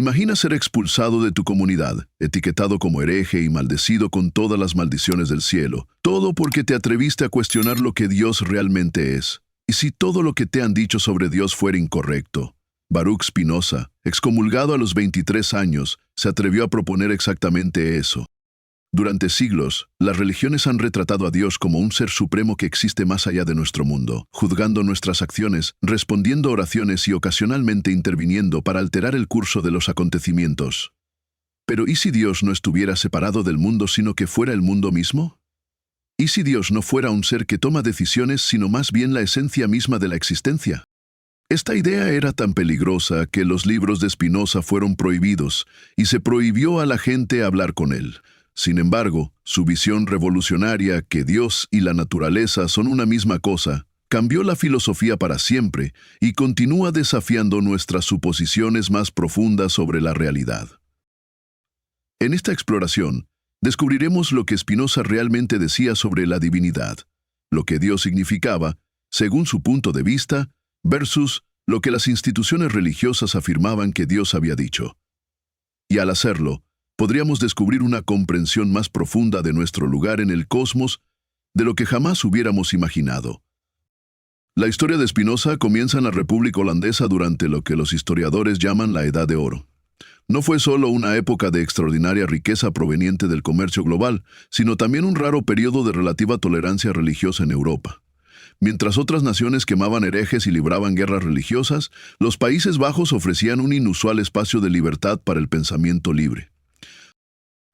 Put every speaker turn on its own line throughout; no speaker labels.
Imagina ser expulsado de tu comunidad, etiquetado como hereje y maldecido con todas las maldiciones del cielo, todo porque te atreviste a cuestionar lo que Dios realmente es. ¿Y si todo lo que te han dicho sobre Dios fuera incorrecto? Baruch Spinoza, excomulgado a los 23 años, se atrevió a proponer exactamente eso. Durante siglos, las religiones han retratado a Dios como un ser supremo que existe más allá de nuestro mundo, juzgando nuestras acciones, respondiendo oraciones y ocasionalmente interviniendo para alterar el curso de los acontecimientos. Pero ¿y si Dios no estuviera separado del mundo sino que fuera el mundo mismo? ¿Y si Dios no fuera un ser que toma decisiones sino más bien la esencia misma de la existencia? Esta idea era tan peligrosa que los libros de Spinoza fueron prohibidos y se prohibió a la gente hablar con él. Sin embargo, su visión revolucionaria, que Dios y la naturaleza son una misma cosa, cambió la filosofía para siempre y continúa desafiando nuestras suposiciones más profundas sobre la realidad. En esta exploración, descubriremos lo que Spinoza realmente decía sobre la divinidad, lo que Dios significaba, según su punto de vista, versus lo que las instituciones religiosas afirmaban que Dios había dicho. Y al hacerlo, podríamos descubrir una comprensión más profunda de nuestro lugar en el cosmos de lo que jamás hubiéramos imaginado. La historia de Spinoza comienza en la República Holandesa durante lo que los historiadores llaman la Edad de Oro. No fue solo una época de extraordinaria riqueza proveniente del comercio global, sino también un raro periodo de relativa tolerancia religiosa en Europa. Mientras otras naciones quemaban herejes y libraban guerras religiosas, los Países Bajos ofrecían un inusual espacio de libertad para el pensamiento libre.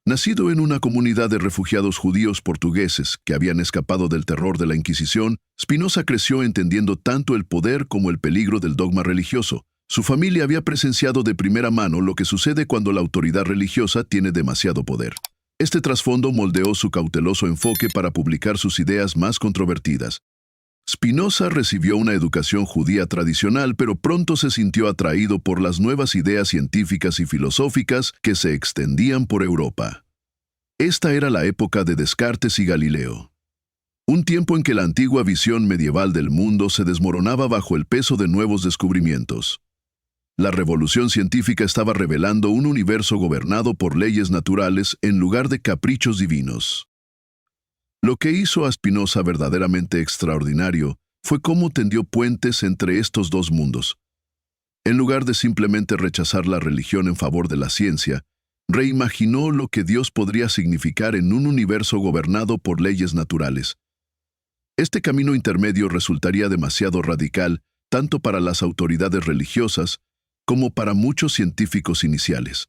Nacido en una comunidad de refugiados judíos portugueses que habían escapado del terror de la Inquisición, Spinoza creció entendiendo tanto el poder como el peligro del dogma religioso. Su familia había presenciado de primera mano lo que sucede cuando la autoridad religiosa tiene demasiado poder. Este trasfondo moldeó su cauteloso enfoque para publicar sus ideas más controvertidas. Spinoza recibió una educación judía tradicional, pero pronto se sintió atraído por las nuevas ideas científicas y filosóficas que se extendían por Europa. Esta era la época de Descartes y Galileo. Un tiempo en que la antigua visión medieval del mundo se desmoronaba bajo el peso de nuevos descubrimientos. La revolución científica estaba revelando un universo gobernado por leyes naturales en lugar de caprichos divinos. Lo que hizo a Spinoza verdaderamente extraordinario fue cómo tendió puentes entre estos dos mundos. En lugar de simplemente rechazar la religión en favor de la ciencia, reimaginó lo que Dios podría significar en un universo gobernado por leyes naturales. Este camino intermedio resultaría demasiado radical tanto para las autoridades religiosas como para muchos científicos iniciales.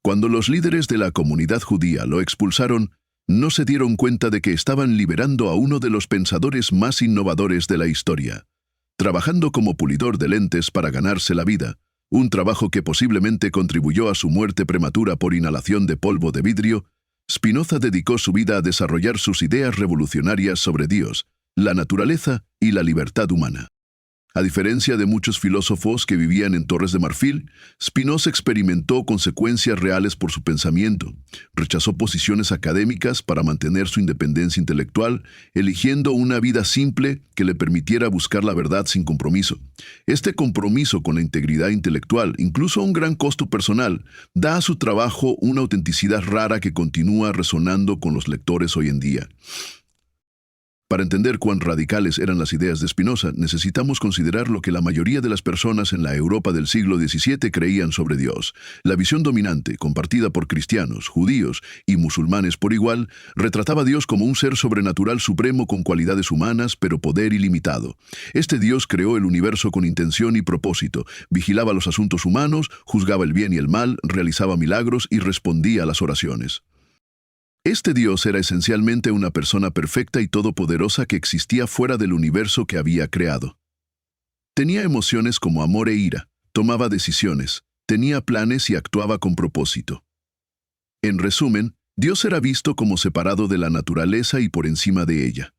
Cuando los líderes de la comunidad judía lo expulsaron, no se dieron cuenta de que estaban liberando a uno de los pensadores más innovadores de la historia, trabajando como pulidor de lentes para ganarse la vida, un trabajo que posiblemente contribuyó a su muerte prematura por inhalación de polvo de vidrio. Spinoza dedicó su vida a desarrollar sus ideas revolucionarias sobre Dios, la naturaleza y la libertad humana. A diferencia de muchos filósofos que vivían en Torres de Marfil, Spinoza experimentó consecuencias reales por su pensamiento. Rechazó posiciones académicas para mantener su independencia intelectual, eligiendo una vida simple que le permitiera buscar la verdad sin compromiso. Este compromiso con la integridad intelectual, incluso a un gran costo personal, da a su trabajo una autenticidad rara que continúa resonando con los lectores hoy en día. Para entender cuán radicales eran las ideas de Spinoza, necesitamos considerar lo que la mayoría de las personas en la Europa del siglo XVII creían sobre Dios. La visión dominante, compartida por cristianos, judíos y musulmanes por igual, retrataba a Dios como un ser sobrenatural supremo con cualidades humanas, pero poder ilimitado. Este Dios creó el universo con intención y propósito, vigilaba los asuntos humanos, juzgaba el bien y el mal, realizaba milagros y respondía a las oraciones. Este Dios era esencialmente una persona perfecta y todopoderosa que existía fuera del universo que había creado. Tenía emociones como amor e ira, tomaba decisiones, tenía planes y actuaba con propósito. En resumen, Dios era visto como separado de la naturaleza y por encima de ella.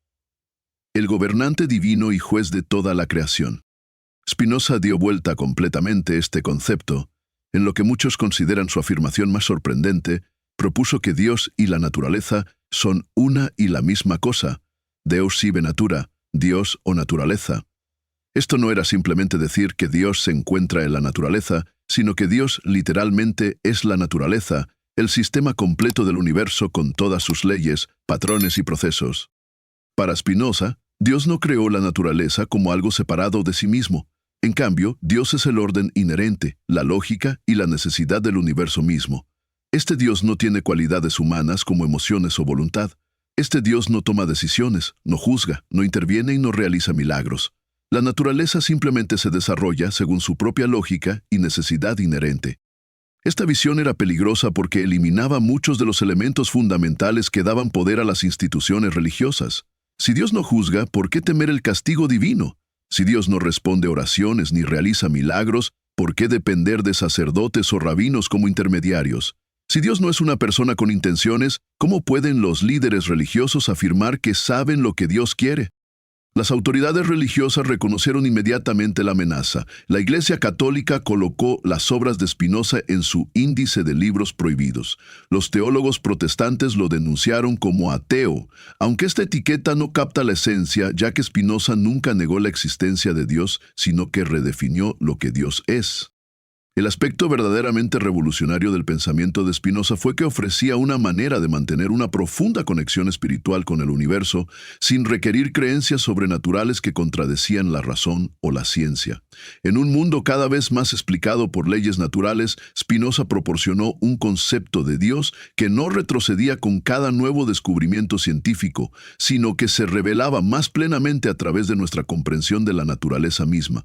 El gobernante divino y juez de toda la creación. Spinoza dio vuelta completamente este concepto, en lo que muchos consideran su afirmación más sorprendente. Propuso que Dios y la naturaleza son una y la misma cosa, Deus sive natura, Dios o naturaleza. Esto no era simplemente decir que Dios se encuentra en la naturaleza, sino que Dios literalmente es la naturaleza, el sistema completo del universo con todas sus leyes, patrones y procesos. Para Spinoza, Dios no creó la naturaleza como algo separado de sí mismo. En cambio, Dios es el orden inherente, la lógica y la necesidad del universo mismo. Este Dios no tiene cualidades humanas como emociones o voluntad. Este Dios no toma decisiones, no juzga, no interviene y no realiza milagros. La naturaleza simplemente se desarrolla según su propia lógica y necesidad inherente. Esta visión era peligrosa porque eliminaba muchos de los elementos fundamentales que daban poder a las instituciones religiosas. Si Dios no juzga, ¿por qué temer el castigo divino? Si Dios no responde oraciones ni realiza milagros, ¿por qué depender de sacerdotes o rabinos como intermediarios? Si Dios no es una persona con intenciones, ¿cómo pueden los líderes religiosos afirmar que saben lo que Dios quiere? Las autoridades religiosas reconocieron inmediatamente la amenaza. La Iglesia Católica colocó las obras de Spinoza en su índice de libros prohibidos. Los teólogos protestantes lo denunciaron como ateo, aunque esta etiqueta no capta la esencia, ya que Spinoza nunca negó la existencia de Dios, sino que redefinió lo que Dios es. El aspecto verdaderamente revolucionario del pensamiento de Spinoza fue que ofrecía una manera de mantener una profunda conexión espiritual con el universo sin requerir creencias sobrenaturales que contradecían la razón o la ciencia. En un mundo cada vez más explicado por leyes naturales, Spinoza proporcionó un concepto de Dios que no retrocedía con cada nuevo descubrimiento científico, sino que se revelaba más plenamente a través de nuestra comprensión de la naturaleza misma.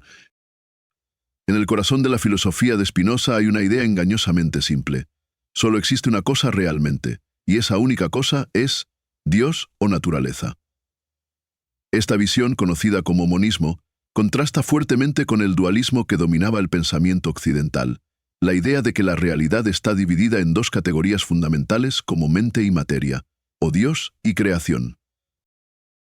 En el corazón de la filosofía de Spinoza hay una idea engañosamente simple. Solo existe una cosa realmente, y esa única cosa es Dios o naturaleza. Esta visión, conocida como monismo, contrasta fuertemente con el dualismo que dominaba el pensamiento occidental, la idea de que la realidad está dividida en dos categorías fundamentales como mente y materia, o Dios y creación.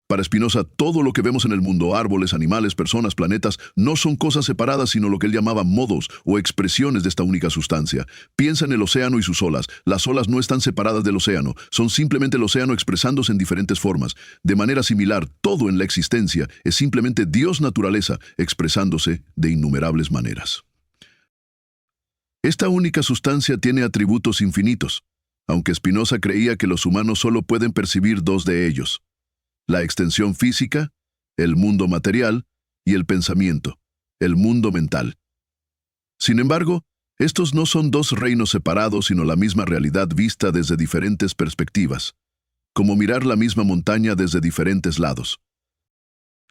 Para Spinoza, todo lo que vemos en el mundo, árboles, animales, personas, planetas, no son cosas separadas, sino lo que él llamaba modos o expresiones de esta única sustancia. Piensa en el océano y sus olas. Las olas no están separadas del océano, son simplemente el océano expresándose en diferentes formas. De manera similar, todo en la existencia es simplemente Dios naturaleza expresándose de innumerables maneras. Esta única sustancia tiene atributos infinitos, aunque Spinoza creía que los humanos solo pueden percibir dos de ellos: la extensión física, el mundo material, y el pensamiento, el mundo mental. Sin embargo, estos no son dos reinos separados, sino la misma realidad vista desde diferentes perspectivas, como mirar la misma montaña desde diferentes lados.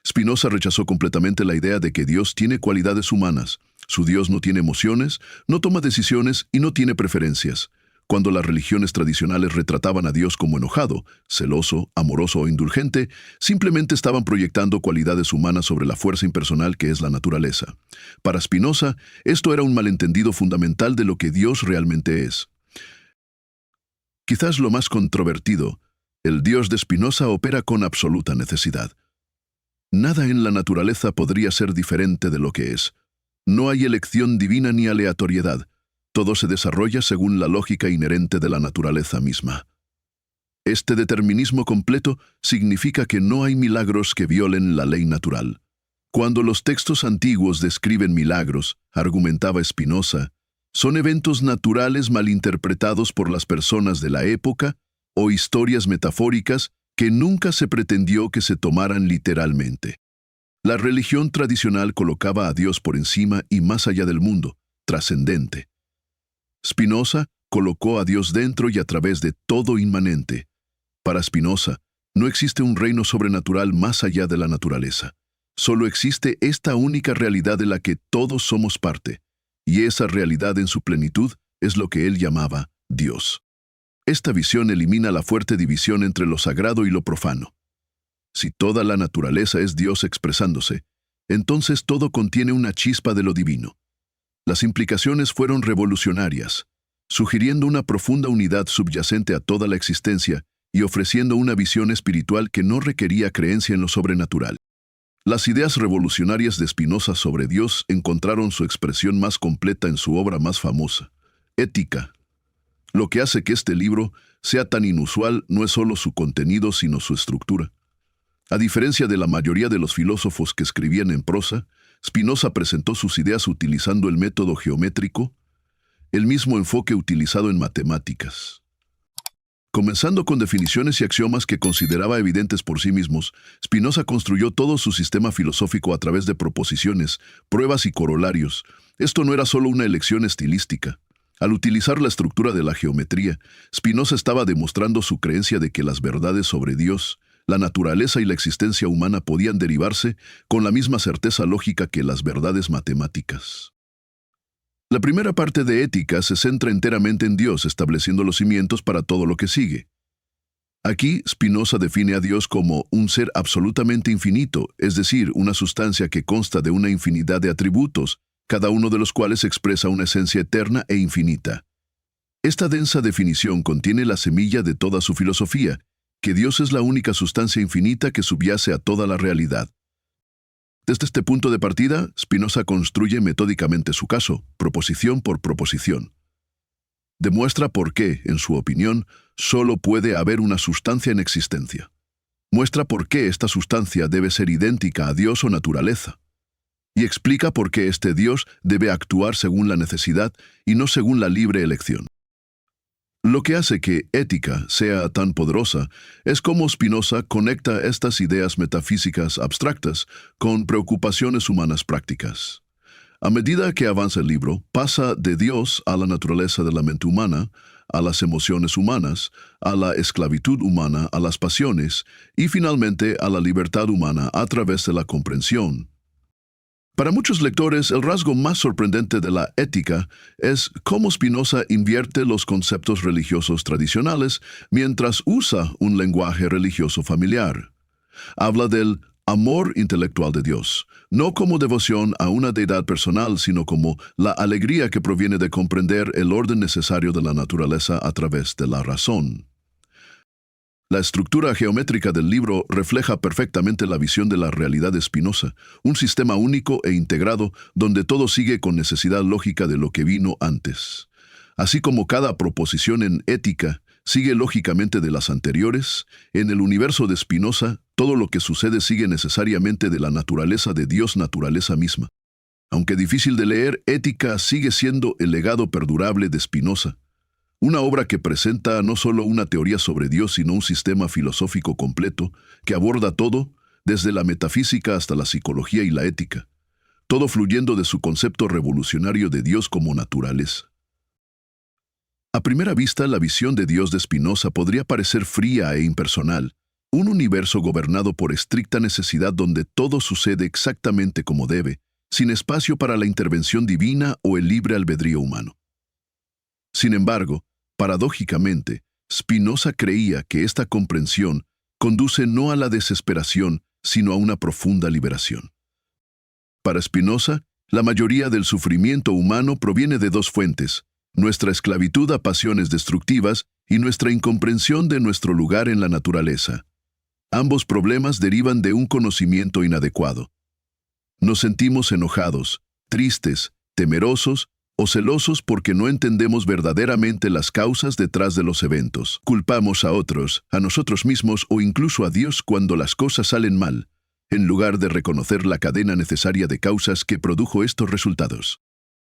Spinoza rechazó completamente la idea de que Dios tiene cualidades humanas. Su Dios no tiene emociones, no toma decisiones y no tiene preferencias. Cuando las religiones tradicionales retrataban a Dios como enojado, celoso, amoroso o indulgente, simplemente estaban proyectando cualidades humanas sobre la fuerza impersonal que es la naturaleza. Para Spinoza, esto era un malentendido fundamental de lo que Dios realmente es. Quizás lo más controvertido, el Dios de Spinoza opera con absoluta necesidad. Nada en la naturaleza podría ser diferente de lo que es. No hay elección divina ni aleatoriedad. Todo se desarrolla según la lógica inherente de la naturaleza misma. Este determinismo completo significa que no hay milagros que violen la ley natural. Cuando los textos antiguos describen milagros, argumentaba Spinoza, son eventos naturales malinterpretados por las personas de la época o historias metafóricas que nunca se pretendió que se tomaran literalmente. La religión tradicional colocaba a Dios por encima y más allá del mundo, trascendente. Spinoza colocó a Dios dentro y a través de todo inmanente. Para Spinoza, no existe un reino sobrenatural más allá de la naturaleza. Solo existe esta única realidad de la que todos somos parte, y esa realidad en su plenitud es lo que él llamaba Dios. Esta visión elimina la fuerte división entre lo sagrado y lo profano. Si toda la naturaleza es Dios expresándose, entonces todo contiene una chispa de lo divino. Las implicaciones fueron revolucionarias, sugiriendo una profunda unidad subyacente a toda la existencia y ofreciendo una visión espiritual que no requería creencia en lo sobrenatural. Las ideas revolucionarias de Spinoza sobre Dios encontraron su expresión más completa en su obra más famosa, Ética. Lo que hace que este libro sea tan inusual no es solo su contenido, sino su estructura. A diferencia de la mayoría de los filósofos que escribían en prosa, Spinoza presentó sus ideas utilizando el método geométrico, el mismo enfoque utilizado en matemáticas. Comenzando con definiciones y axiomas que consideraba evidentes por sí mismos, Spinoza construyó todo su sistema filosófico a través de proposiciones, pruebas y corolarios. Esto no era solo una elección estilística. Al utilizar la estructura de la geometría, Spinoza estaba demostrando su creencia de que las verdades sobre Dios, la naturaleza y la existencia humana podían derivarse con la misma certeza lógica que las verdades matemáticas. La primera parte de Ética se centra enteramente en Dios, estableciendo los cimientos para todo lo que sigue. Aquí, Spinoza define a Dios como un ser absolutamente infinito, es decir, una sustancia que consta de una infinidad de atributos, cada uno de los cuales expresa una esencia eterna e infinita. Esta densa definición contiene la semilla de toda su filosofía, que Dios es la única sustancia infinita que subyace a toda la realidad. Desde este punto de partida, Spinoza construye metódicamente su caso, proposición por proposición. Demuestra por qué, en su opinión, solo puede haber una sustancia en existencia. Muestra por qué esta sustancia debe ser idéntica a Dios o naturaleza. Y explica por qué este Dios debe actuar según la necesidad y no según la libre elección. Lo que hace que Ética sea tan poderosa es cómo Spinoza conecta estas ideas metafísicas abstractas con preocupaciones humanas prácticas. A medida que avanza el libro, pasa de Dios a la naturaleza de la mente humana, a las emociones humanas, a la esclavitud humana, a las pasiones y finalmente a la libertad humana a través de la comprensión. Para muchos lectores, el rasgo más sorprendente de la Ética es cómo Spinoza invierte los conceptos religiosos tradicionales mientras usa un lenguaje religioso familiar. Habla del amor intelectual de Dios, no como devoción a una deidad personal, sino como la alegría que proviene de comprender el orden necesario de la naturaleza a través de la razón. La estructura geométrica del libro refleja perfectamente la visión de la realidad de Spinoza, un sistema único e integrado donde todo sigue con necesidad lógica de lo que vino antes. Así como cada proposición en Ética sigue lógicamente de las anteriores, en el universo de Spinoza, todo lo que sucede sigue necesariamente de la naturaleza de Dios, naturaleza misma. Aunque difícil de leer, Ética sigue siendo el legado perdurable de Spinoza. Una obra que presenta no solo una teoría sobre Dios, sino un sistema filosófico completo que aborda todo, desde la metafísica hasta la psicología y la ética, todo fluyendo de su concepto revolucionario de Dios como naturaleza. A primera vista, la visión de Dios de Spinoza podría parecer fría e impersonal, un universo gobernado por estricta necesidad donde todo sucede exactamente como debe, sin espacio para la intervención divina o el libre albedrío humano. Sin embargo, paradójicamente, Spinoza creía que esta comprensión conduce no a la desesperación, sino a una profunda liberación. Para Spinoza, la mayoría del sufrimiento humano proviene de dos fuentes: nuestra esclavitud a pasiones destructivas y nuestra incomprensión de nuestro lugar en la naturaleza. Ambos problemas derivan de un conocimiento inadecuado. Nos sentimos enojados, tristes, temerosos o celosos porque no entendemos verdaderamente las causas detrás de los eventos. Culpamos a otros, a nosotros mismos o incluso a Dios cuando las cosas salen mal, en lugar de reconocer la cadena necesaria de causas que produjo estos resultados.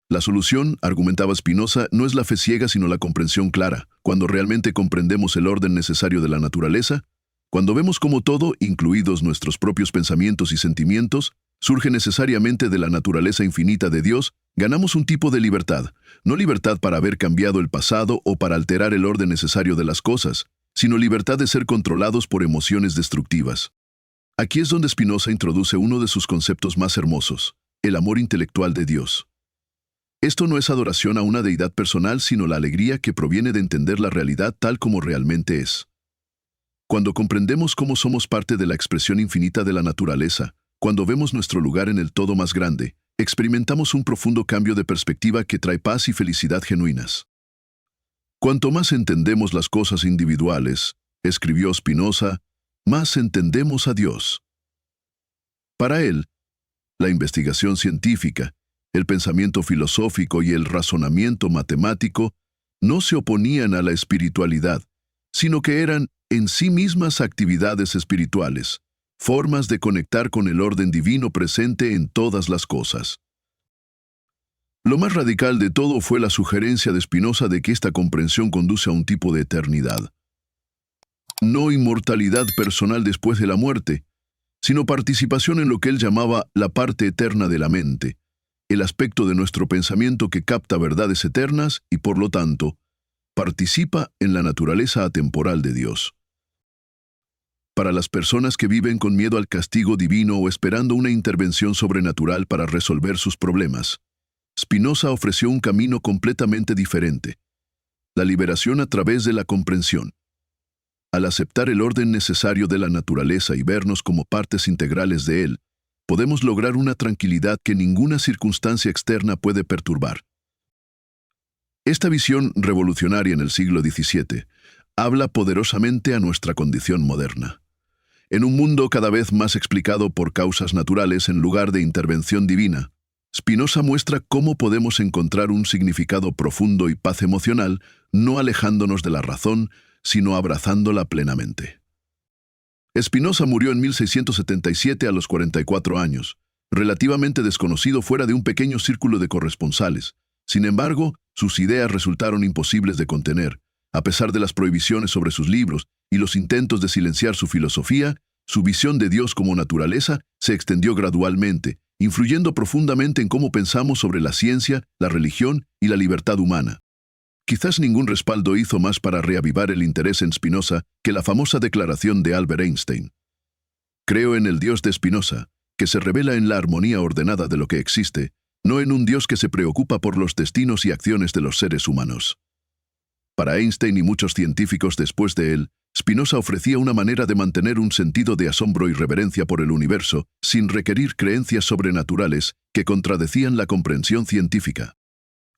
La solución, argumentaba Spinoza, no es la fe ciega sino la comprensión clara. Cuando realmente comprendemos el orden necesario de la naturaleza, cuando vemos cómo todo, incluidos nuestros propios pensamientos y sentimientos, surge necesariamente de la naturaleza infinita de Dios, ganamos un tipo de libertad, no libertad para haber cambiado el pasado o para alterar el orden necesario de las cosas, sino libertad de ser controlados por emociones destructivas. Aquí es donde Spinoza introduce uno de sus conceptos más hermosos, el amor intelectual de Dios. Esto no es adoración a una deidad personal, sino la alegría que proviene de entender la realidad tal como realmente es. Cuando comprendemos cómo somos parte de la expresión infinita de la naturaleza, cuando vemos nuestro lugar en el todo más grande, experimentamos un profundo cambio de perspectiva que trae paz y felicidad genuinas. Cuanto más entendemos las cosas individuales, escribió Spinoza, más entendemos a Dios. Para él, la investigación científica, el pensamiento filosófico y el razonamiento matemático no se oponían a la espiritualidad, sino que eran en sí mismas actividades espirituales, formas de conectar con el orden divino presente en todas las cosas. Lo más radical de todo fue la sugerencia de Spinoza de que esta comprensión conduce a un tipo de eternidad. No inmortalidad personal después de la muerte, sino participación en lo que él llamaba la parte eterna de la mente, el aspecto de nuestro pensamiento que capta verdades eternas y, por lo tanto, participa en la naturaleza atemporal de Dios. Para las personas que viven con miedo al castigo divino o esperando una intervención sobrenatural para resolver sus problemas, Spinoza ofreció un camino completamente diferente: la liberación a través de la comprensión. Al aceptar el orden necesario de la naturaleza y vernos como partes integrales de él, podemos lograr una tranquilidad que ninguna circunstancia externa puede perturbar. Esta visión revolucionaria en el siglo XVII habla poderosamente a nuestra condición moderna. En un mundo cada vez más explicado por causas naturales en lugar de intervención divina, Spinoza muestra cómo podemos encontrar un significado profundo y paz emocional, no alejándonos de la razón, sino abrazándola plenamente. Spinoza murió en 1677 a los 44 años, relativamente desconocido fuera de un pequeño círculo de corresponsales. Sin embargo, sus ideas resultaron imposibles de contener. A pesar de las prohibiciones sobre sus libros y los intentos de silenciar su filosofía, su visión de Dios como naturaleza se extendió gradualmente, influyendo profundamente en cómo pensamos sobre la ciencia, la religión y la libertad humana. Quizás ningún respaldo hizo más para reavivar el interés en Spinoza que la famosa declaración de Albert Einstein: «Creo en el Dios de Spinoza, que se revela en la armonía ordenada de lo que existe, no en un Dios que se preocupa por los destinos y acciones de los seres humanos». Para Einstein y muchos científicos después de él, Spinoza ofrecía una manera de mantener un sentido de asombro y reverencia por el universo, sin requerir creencias sobrenaturales que contradecían la comprensión científica.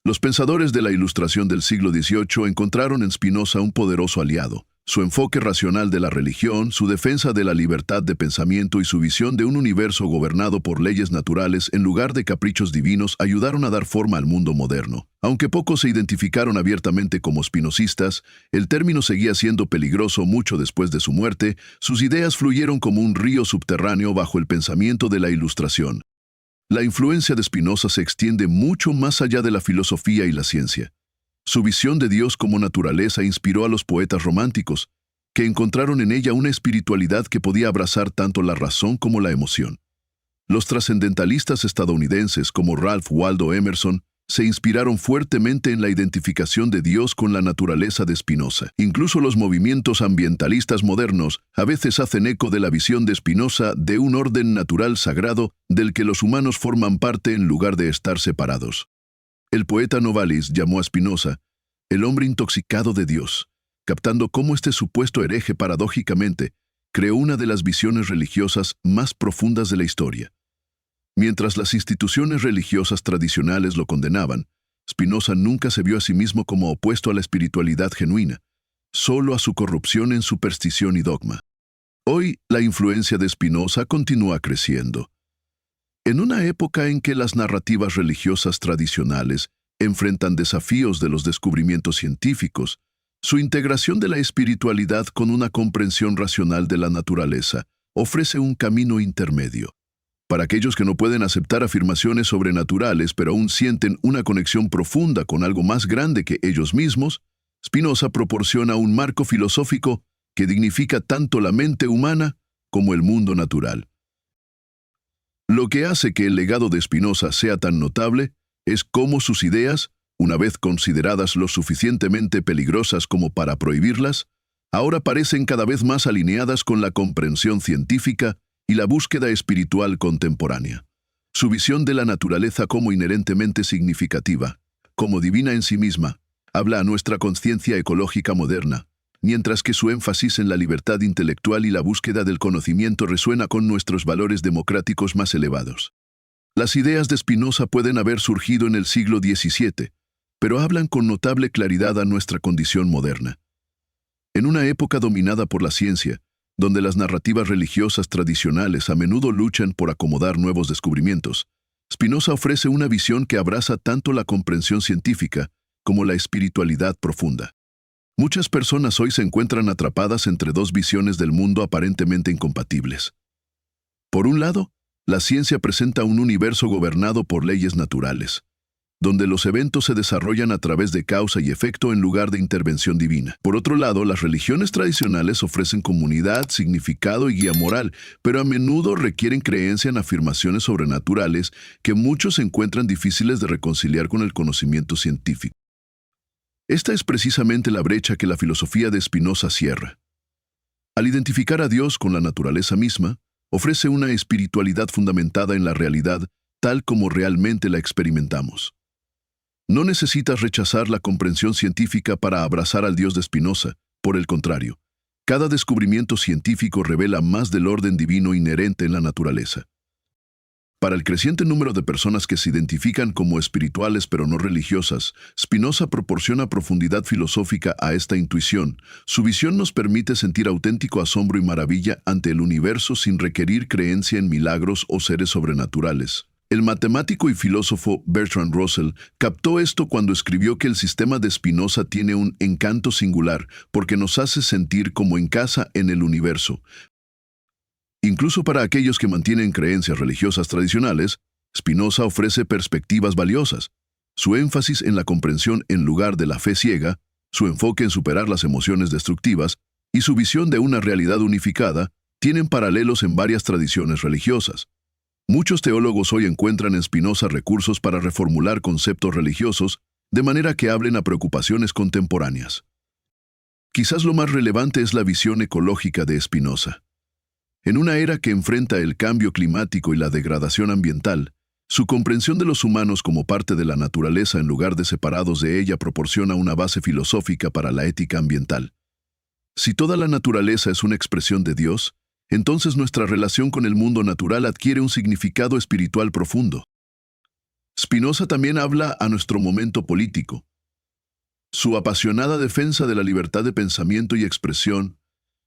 Los pensadores de la Ilustración del siglo XVIII encontraron en Spinoza un poderoso aliado. Su enfoque racional de la religión, su defensa de la libertad de pensamiento y su visión de un universo gobernado por leyes naturales en lugar de caprichos divinos ayudaron a dar forma al mundo moderno. Aunque pocos se identificaron abiertamente como spinozistas, el término seguía siendo peligroso mucho después de su muerte. Sus ideas fluyeron como un río subterráneo bajo el pensamiento de la Ilustración. La influencia de Spinoza se extiende mucho más allá de la filosofía y la ciencia. Su visión de Dios como naturaleza inspiró a los poetas románticos, que encontraron en ella una espiritualidad que podía abrazar tanto la razón como la emoción. Los trascendentalistas estadounidenses como Ralph Waldo Emerson se inspiraron fuertemente en la identificación de Dios con la naturaleza de Spinoza. Incluso los movimientos ambientalistas modernos a veces hacen eco de la visión de Spinoza de un orden natural sagrado del que los humanos forman parte en lugar de estar separados. El poeta Novalis llamó a Spinoza el hombre intoxicado de Dios, captando cómo este supuesto hereje paradójicamente creó una de las visiones religiosas más profundas de la historia. Mientras las instituciones religiosas tradicionales lo condenaban, Spinoza nunca se vio a sí mismo como opuesto a la espiritualidad genuina, solo a su corrupción en superstición y dogma. Hoy, la influencia de Spinoza continúa creciendo. En una época en que las narrativas religiosas tradicionales enfrentan desafíos de los descubrimientos científicos, su integración de la espiritualidad con una comprensión racional de la naturaleza ofrece un camino intermedio. Para aquellos que no pueden aceptar afirmaciones sobrenaturales pero aún sienten una conexión profunda con algo más grande que ellos mismos, Spinoza proporciona un marco filosófico que dignifica tanto la mente humana como el mundo natural. Lo que hace que el legado de Spinoza sea tan notable es cómo sus ideas, una vez consideradas lo suficientemente peligrosas como para prohibirlas, ahora parecen cada vez más alineadas con la comprensión científica y la búsqueda espiritual contemporánea. Su visión de la naturaleza como inherentemente significativa, como divina en sí misma, habla a nuestra conciencia ecológica moderna, mientras que su énfasis en la libertad intelectual y la búsqueda del conocimiento resuena con nuestros valores democráticos más elevados. Las ideas de Spinoza pueden haber surgido en el siglo XVII, pero hablan con notable claridad a nuestra condición moderna. En una época dominada por la ciencia, donde las narrativas religiosas tradicionales a menudo luchan por acomodar nuevos descubrimientos, Spinoza ofrece una visión que abraza tanto la comprensión científica como la espiritualidad profunda. Muchas personas hoy se encuentran atrapadas entre dos visiones del mundo aparentemente incompatibles. Por un lado, la ciencia presenta un universo gobernado por leyes naturales. donde los eventos se desarrollan a través de causa y efecto en lugar de intervención divina. Por otro lado, las religiones tradicionales ofrecen comunidad, significado y guía moral, pero a menudo requieren creencia en afirmaciones sobrenaturales que muchos encuentran difíciles de reconciliar con el conocimiento científico. Esta es precisamente la brecha que la filosofía de Spinoza cierra. Al identificar a Dios con la naturaleza misma, ofrece una espiritualidad fundamentada en la realidad tal como realmente la experimentamos. No necesitas rechazar la comprensión científica para abrazar al Dios de Spinoza. Por el contrario, cada descubrimiento científico revela más del orden divino inherente en la naturaleza. Para el creciente número de personas que se identifican como espirituales pero no religiosas, Spinoza proporciona profundidad filosófica a esta intuición. Su visión nos permite sentir auténtico asombro y maravilla ante el universo sin requerir creencia en milagros o seres sobrenaturales. El matemático y filósofo Bertrand Russell captó esto cuando escribió que el sistema de Spinoza tiene un encanto singular porque nos hace sentir como en casa en el universo. Incluso para aquellos que mantienen creencias religiosas tradicionales, Spinoza ofrece perspectivas valiosas. Su énfasis en la comprensión en lugar de la fe ciega, su enfoque en superar las emociones destructivas y su visión de una realidad unificada tienen paralelos en varias tradiciones religiosas. Muchos teólogos hoy encuentran en Spinoza recursos para reformular conceptos religiosos de manera que hablen a preocupaciones contemporáneas. Quizás lo más relevante es la visión ecológica de Spinoza. En una era que enfrenta el cambio climático y la degradación ambiental, su comprensión de los humanos como parte de la naturaleza en lugar de separados de ella proporciona una base filosófica para la ética ambiental. Si toda la naturaleza es una expresión de Dios, entonces nuestra relación con el mundo natural adquiere un significado espiritual profundo. Spinoza también habla a nuestro momento político. Su apasionada defensa de la libertad de pensamiento y expresión,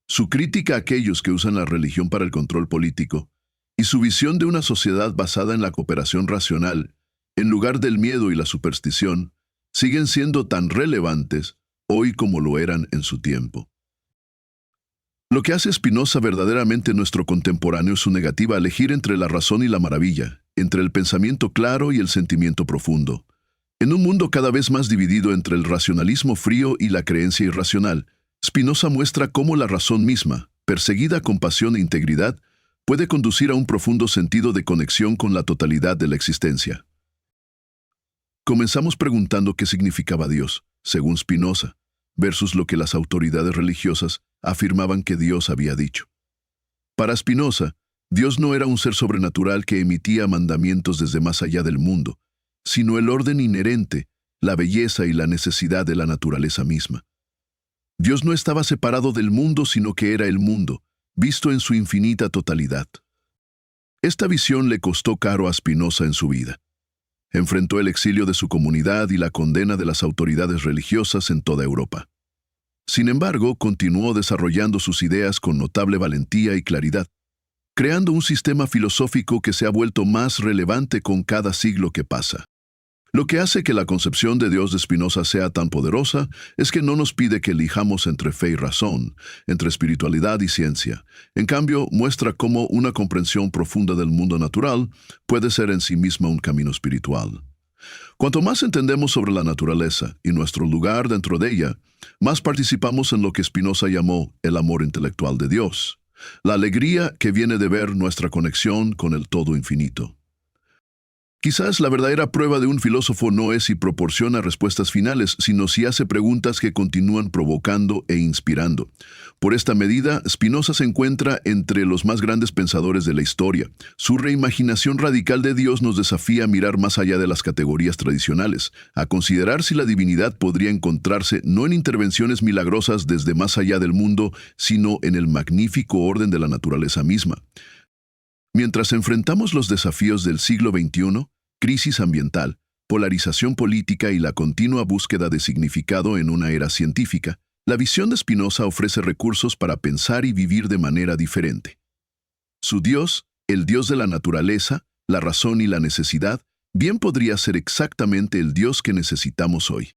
su crítica a aquellos que usan la religión para el control político, y su visión de una sociedad basada en la cooperación racional, en lugar del miedo y la superstición, siguen siendo tan relevantes hoy como lo eran en su tiempo. Lo que hace Spinoza verdaderamente nuestro contemporáneo es su negativa a elegir entre la razón y la maravilla, entre el pensamiento claro y el sentimiento profundo. En un mundo cada vez más dividido entre el racionalismo frío y la creencia irracional, Spinoza muestra cómo la razón misma, perseguida con pasión e integridad, puede conducir a un profundo sentido de conexión con la totalidad de la existencia. Comenzamos preguntando qué significaba Dios, según Spinoza, versus lo que las autoridades religiosas afirmaban que Dios había dicho. Para Spinoza, Dios no era un ser sobrenatural que emitía mandamientos desde más allá del mundo, sino el orden inherente, la belleza y la necesidad de la naturaleza misma. Dios no estaba separado del mundo, sino que era el mundo, visto en su infinita totalidad. Esta visión le costó caro a Spinoza en su vida. Enfrentó el exilio de su comunidad y la condena de las autoridades religiosas en toda Europa. Sin embargo, continuó desarrollando sus ideas con notable valentía y claridad, creando un sistema filosófico que se ha vuelto más relevante con cada siglo que pasa. Lo que hace que la concepción de Dios de Spinoza sea tan poderosa es que no nos pide que elijamos entre fe y razón, entre espiritualidad y ciencia. En cambio, muestra cómo una comprensión profunda del mundo natural puede ser en sí misma un camino espiritual. Cuanto más entendemos sobre la naturaleza y nuestro lugar dentro de ella, más participamos en lo que Spinoza llamó el amor intelectual de Dios, la alegría que viene de ver nuestra conexión con el todo infinito. Quizás la verdadera prueba de un filósofo no es si proporciona respuestas finales, sino si hace preguntas que continúan provocando e inspirando. Por esta medida, Spinoza se encuentra entre los más grandes pensadores de la historia. Su reimaginación radical de Dios nos desafía a mirar más allá de las categorías tradicionales, a considerar si la divinidad podría encontrarse no en intervenciones milagrosas desde más allá del mundo, sino en el magnífico orden de la naturaleza misma. Mientras enfrentamos los desafíos del siglo XXI, crisis ambiental, polarización política y la continua búsqueda de significado en una era científica, la visión de Spinoza ofrece recursos para pensar y vivir de manera diferente. Su Dios, el Dios de la naturaleza, la razón y la necesidad, bien podría ser exactamente el Dios que necesitamos hoy.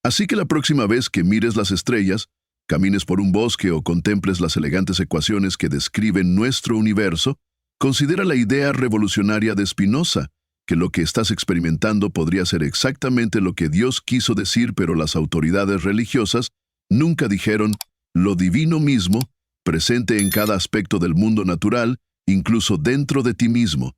Así que la próxima vez que mires las estrellas, camines por un bosque o contemples las elegantes ecuaciones que describen nuestro universo, considera la idea revolucionaria de Spinoza que lo que estás experimentando podría ser exactamente lo que Dios quiso decir, pero las autoridades religiosas nunca dijeron lo divino mismo, presente en cada aspecto del mundo natural, incluso dentro de ti mismo,